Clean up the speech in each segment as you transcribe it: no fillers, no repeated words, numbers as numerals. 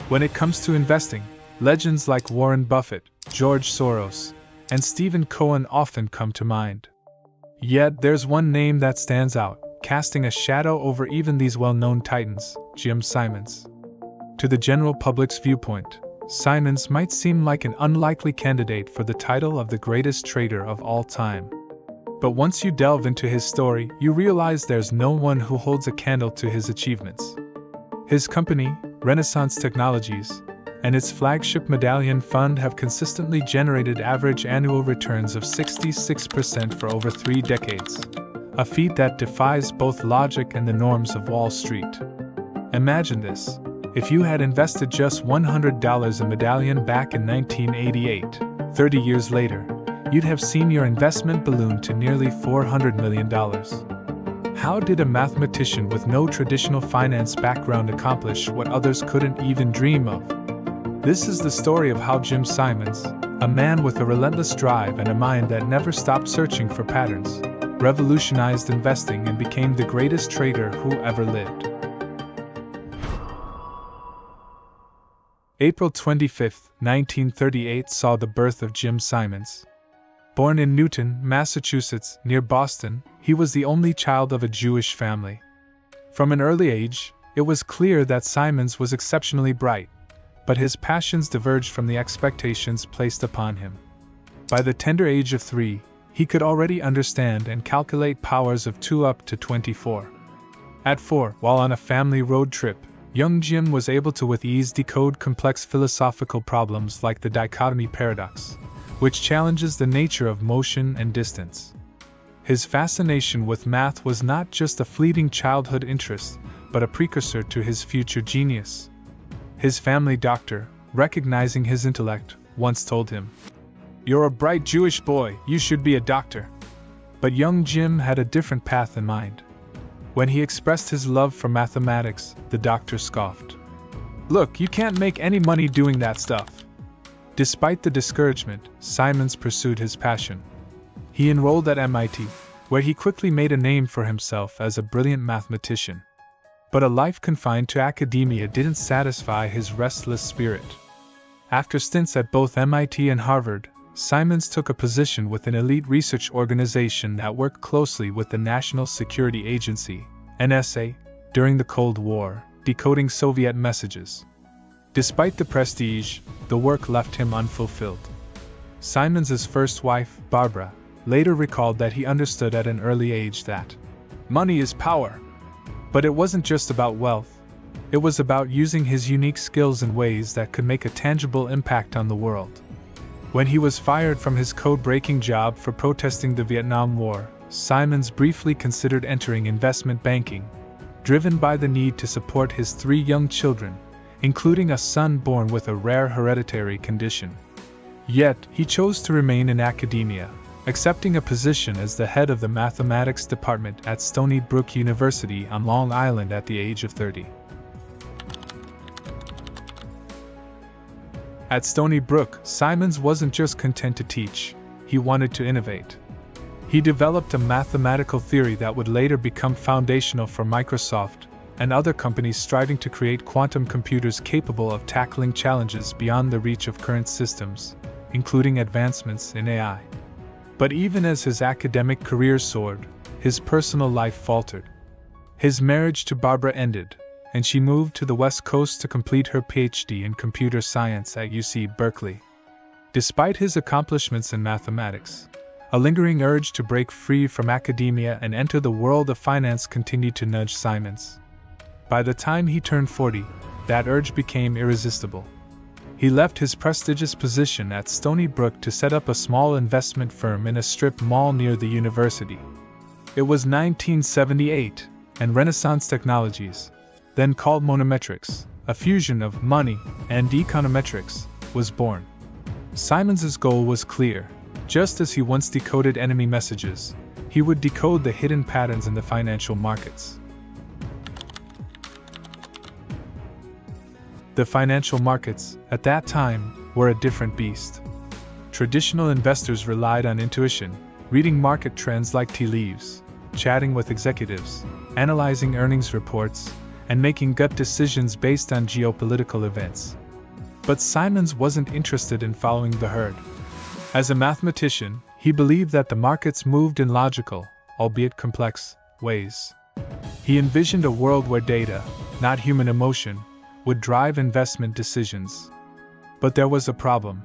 When it comes to investing, legends like Warren Buffett, George Soros, and Stephen Cohen often come to mind. Yet there's one name that stands out, casting a shadow over even these well-known titans: Jim Simons. To the general public's viewpoint, Simons might seem like an unlikely candidate for the title of the greatest trader of all time. But once you delve into his story, you realize there's no one who holds a candle to his achievements. His company, Renaissance Technologies, and its flagship Medallion Fund have consistently generated average annual returns of 66% for over 3 decades, a feat that defies both logic and the norms of Wall Street. Imagine this: if you had invested just $100 in Medallion back in 1988, 30 years later, you'd have seen your investment balloon to nearly $400 million. How did a mathematician with no traditional finance background accomplish what others couldn't even dream of? This is the story of how Jim Simons, a man with a relentless drive and a mind that never stopped searching for patterns, revolutionized investing and became the greatest trader who ever lived. April 25, 1938 saw the birth of Jim Simons. Born in Newton, Massachusetts, near Boston, he was the only child of a Jewish family. From an early age, it was clear that Simons was exceptionally bright, but his passions diverged from the expectations placed upon him. By the tender age of 3, he could already understand and calculate powers of 2 up to 24. At 4, while on a family road trip, young Jim was able to with ease decode complex philosophical problems like the dichotomy paradox, which challenges the nature of motion and distance. His fascination with math was not just a fleeting childhood interest, but a precursor to his future genius. His family doctor, recognizing his intellect, once told him, "You're a bright Jewish boy, you should be a doctor." But young Jim had a different path in mind. When he expressed his love for mathematics, the doctor scoffed. "Look, you can't make any money doing that stuff." Despite the discouragement, Simons pursued his passion. He enrolled at MIT, where he quickly made a name for himself as a brilliant mathematician. But a life confined to academia didn't satisfy his restless spirit. After stints at both MIT and Harvard, Simons took a position with an elite research organization that worked closely with the National Security Agency, NSA, during the Cold War, decoding Soviet messages. Despite the prestige, the work left him unfulfilled. Simons's first wife, Barbara, later recalled that he understood at an early age that money is power. But it wasn't just about wealth. It was about using his unique skills in ways that could make a tangible impact on the world. When he was fired from his code-breaking job for protesting the Vietnam War, Simons briefly considered entering investment banking, driven by the need to support his 3 young children, including a son born with a rare hereditary condition. Yet, he chose to remain in academia, accepting a position as the head of the mathematics department at Stony Brook University on Long Island at the age of 30. At Stony Brook, Simons wasn't just content to teach, he wanted to innovate. He developed a mathematical theory that would later become foundational for Microsoft and other companies striving to create quantum computers capable of tackling challenges beyond the reach of current systems, including advancements in AI. But even as his academic career soared, his personal life faltered. His marriage to Barbara ended, and she moved to the West Coast to complete her PhD in computer science at UC Berkeley. Despite his accomplishments in mathematics, a lingering urge to break free from academia and enter the world of finance continued to nudge Simons. By the time he turned 40, that urge became irresistible. He left his prestigious position at Stony Brook to set up a small investment firm in a strip mall near the university. It was 1978, and Renaissance Technologies, then called Monometrics, a fusion of money and econometrics, was born. Simons's goal was clear. Just as he once decoded enemy messages, he would decode the hidden patterns in the financial markets. The financial markets, at that time, were a different beast. Traditional investors relied on intuition, reading market trends like tea leaves, chatting with executives, analyzing earnings reports, and making gut decisions based on geopolitical events. But Simons wasn't interested in following the herd. As a mathematician, he believed that the markets moved in logical, albeit complex, ways. He envisioned a world where data, not human emotion, would drive investment decisions. But there was a problem.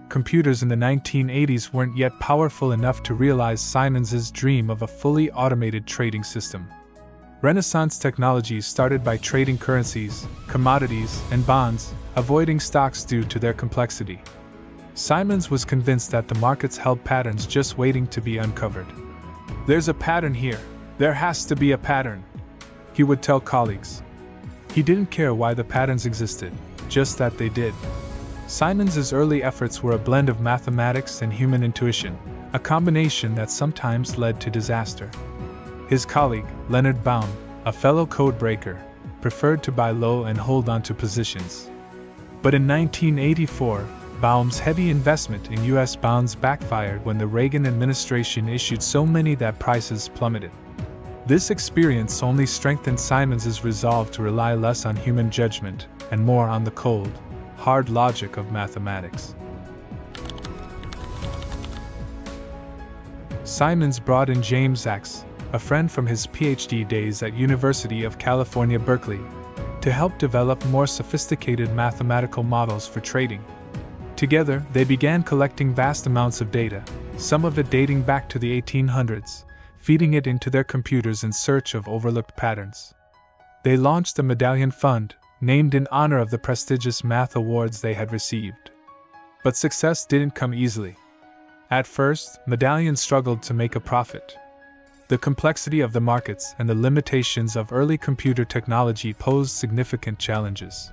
Computers in the 1980s weren't yet powerful enough to realize Simons's dream of a fully automated trading system. Renaissance technologies started by trading currencies, commodities, and bonds, avoiding stocks due to their complexity. Simons was convinced that the markets held patterns just waiting to be uncovered. "There's a pattern here. There has to be a pattern," he would tell colleagues. He didn't care why the patterns existed, just that they did. Simons's early efforts were a blend of mathematics and human intuition, a combination that sometimes led to disaster. His colleague, Leonard Baum, a fellow code breaker, preferred to buy low and hold onto positions. But in 1984, Baum's heavy investment in U.S. bonds backfired when the Reagan administration issued so many that prices plummeted. This experience only strengthened Simons's resolve to rely less on human judgment and more on the cold, hard logic of mathematics. Simons brought in James Sachs, a friend from his PhD days at University of California, Berkeley, to help develop more sophisticated mathematical models for trading. Together, they began collecting vast amounts of data, some of it dating back to the 1800s, feeding it into their computers in search of overlooked patterns. They launched a medallion fund, named in honor of the prestigious math awards they had received. But success didn't come easily. At first, Medallion struggled to make a profit. The complexity of the markets and the limitations of early computer technology posed significant challenges.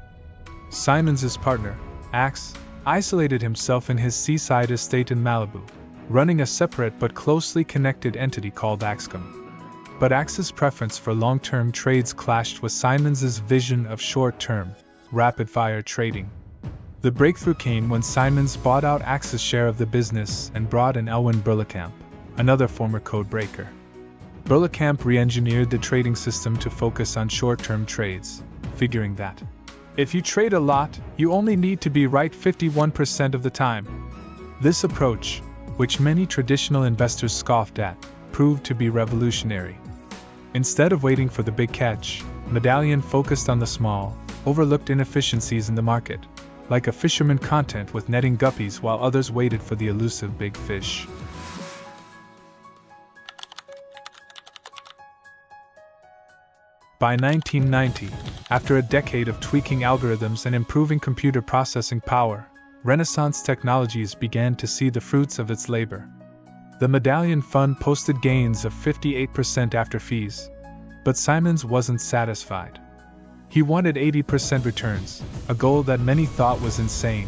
Simons's partner, Axe, isolated himself in his seaside estate in Malibu, running a separate but closely connected entity called Axcom. But Axe's preference for long-term trades clashed with Simons's vision of short-term, rapid-fire trading. The breakthrough came when Simons bought out Axe's share of the business and brought in Elwyn Berlekamp, another former code breaker. Berlekamp re-engineered the trading system to focus on short-term trades, figuring that if you trade a lot, you only need to be right 51% of the time. This approach, which many traditional investors scoffed at, proved to be revolutionary. Instead of waiting for the big catch, Medallion focused on the small, overlooked inefficiencies in the market, like a fisherman content with netting guppies while others waited for the elusive big fish. By 1990, after a decade of tweaking algorithms and improving computer processing power, Renaissance Technologies began to see the fruits of its labor. The Medallion Fund posted gains of 58% after fees, but Simons wasn't satisfied. He wanted 80% returns, a goal that many thought was insane.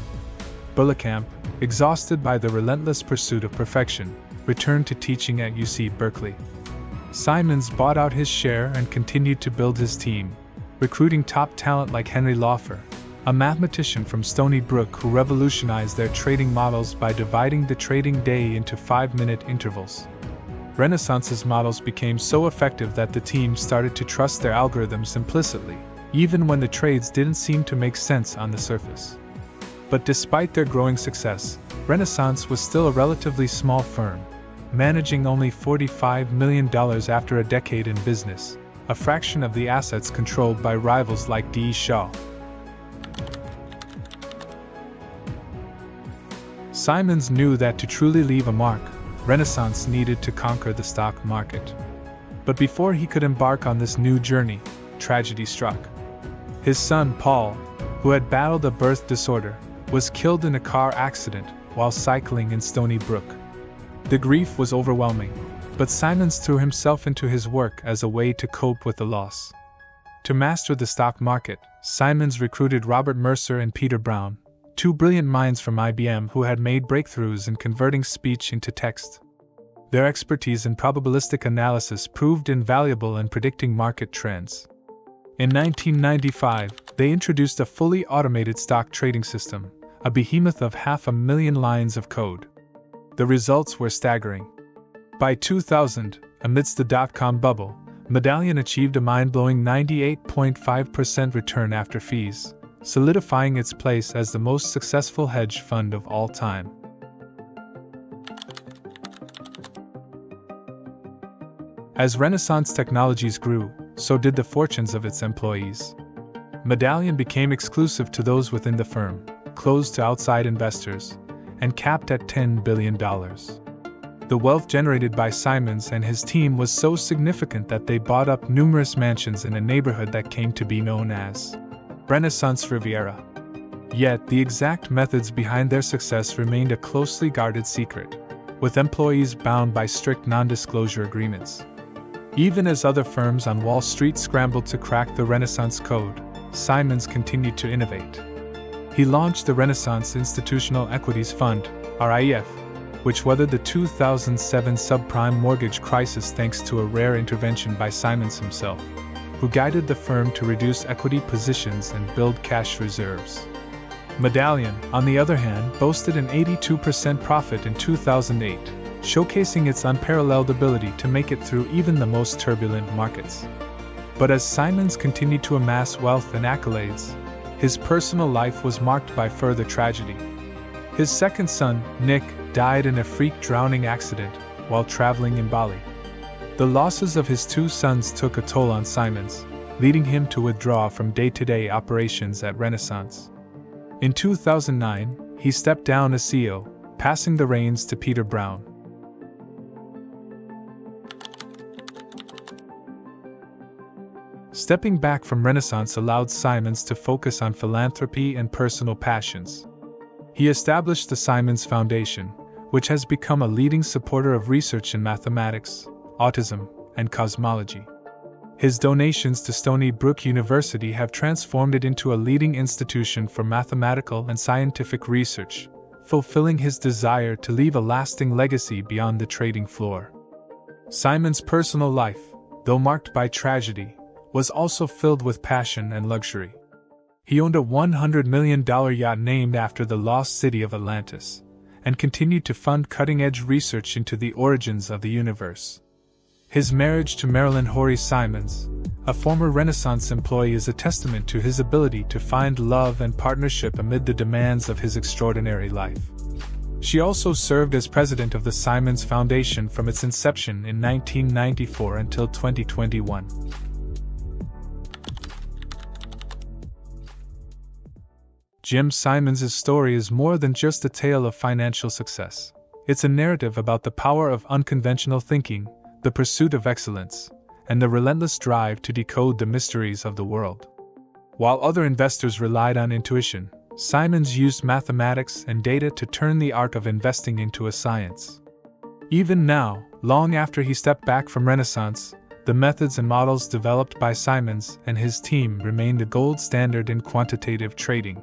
Berlekamp, exhausted by the relentless pursuit of perfection, returned to teaching at UC Berkeley. Simons bought out his share and continued to build his team, recruiting top talent like Henry Laufer, a mathematician from Stony Brook who revolutionized their trading models by dividing the trading day into 5-minute intervals. Renaissance's models became so effective that the team started to trust their algorithms implicitly, even when the trades didn't seem to make sense on the surface. But despite their growing success, Renaissance was still a relatively small firm, managing only $45 million after a decade in business, a fraction of the assets controlled by rivals like D. Shaw. Simons knew that to truly leave a mark, Renaissance needed to conquer the stock market. But before he could embark on this new journey, tragedy struck. His son, Paul, who had battled a birth disorder, was killed in a car accident while cycling in Stony Brook. The grief was overwhelming, but Simons threw himself into his work as a way to cope with the loss. To master the stock market, Simons recruited Robert Mercer and Peter Brown, two brilliant minds from IBM who had made breakthroughs in converting speech into text. Their expertise in probabilistic analysis proved invaluable in predicting market trends. In 1995, they introduced a fully automated stock trading system, a behemoth of 500,000 lines of code. The results were staggering. By 2000, amidst the dot-com bubble, Medallion achieved a mind-blowing 98.5% return after fees, solidifying its place as the most successful hedge fund of all time. As Renaissance Technologies grew, so did the fortunes of its employees. Medallion became exclusive to those within the firm, closed to outside investors, and capped at $10 billion. The wealth generated by Simons and his team was so significant that they bought up numerous mansions in a neighborhood that came to be known as Renaissance Riviera. Yet, the exact methods behind their success remained a closely guarded secret, with employees bound by strict non-disclosure agreements. Even as other firms on Wall Street scrambled to crack the Renaissance Code, Simons continued to innovate. He launched the Renaissance Institutional Equities Fund, RIF, which weathered the 2007 subprime mortgage crisis thanks to a rare intervention by Simons himself, who guided the firm to reduce equity positions and build cash reserves. Medallion, on the other hand, boasted an 82% profit in 2008, showcasing its unparalleled ability to make it through even the most turbulent markets. But as Simons continued to amass wealth and accolades, his personal life was marked by further tragedy. His second son, Nick, died in a freak drowning accident while traveling in Bali. The losses of his two sons took a toll on Simons, leading him to withdraw from day-to-day operations at Renaissance. In 2009, he stepped down as CEO, passing the reins to Peter Brown. Stepping back from Renaissance allowed Simons to focus on philanthropy and personal passions. He established the Simons Foundation, which has become a leading supporter of research in mathematics, autism, and cosmology. His donations to Stony Brook University have transformed it into a leading institution for mathematical and scientific research, fulfilling his desire to leave a lasting legacy beyond the trading floor. Simons' personal life, though marked by tragedy, was also filled with passion and luxury. He owned a $100 million yacht named after the lost city of Atlantis, and continued to fund cutting-edge research into the origins of the universe. His marriage to Marilyn Horry Simons, a former Renaissance employee, is a testament to his ability to find love and partnership amid the demands of his extraordinary life. She also served as president of the Simons Foundation from its inception in 1994 until 2021. Jim Simons' story is more than just a tale of financial success. It's a narrative about the power of unconventional thinking, the pursuit of excellence, and the relentless drive to decode the mysteries of the world. While other investors relied on intuition, Simons used mathematics and data to turn the art of investing into a science. Even now, long after he stepped back from Renaissance, the methods and models developed by Simons and his team remain the gold standard in quantitative trading.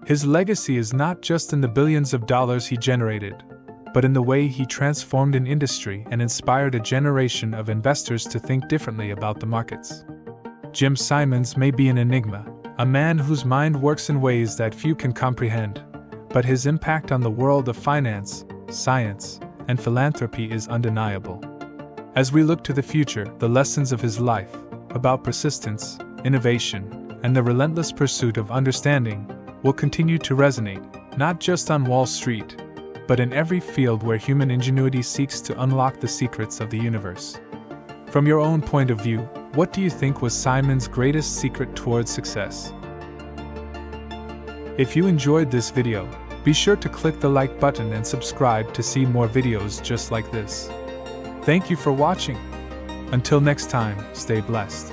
His legacy is not just in the billions of dollars he generated, but in the way he transformed an industry and inspired a generation of investors to think differently about the markets. Jim Simons may be an enigma, a man whose mind works in ways that few can comprehend, but his impact on the world of finance, science, and philanthropy is undeniable. As we look to the future, the lessons of his life, about persistence, innovation, and the relentless pursuit of understanding, will continue to resonate, not just on Wall Street, but in every field where human ingenuity seeks to unlock the secrets of the universe. From your own point of view, what do you think was Simons' greatest secret towards success? If you enjoyed this video, be sure to click the like button and subscribe to see more videos just like this. Thank you for watching. Until next time, stay blessed.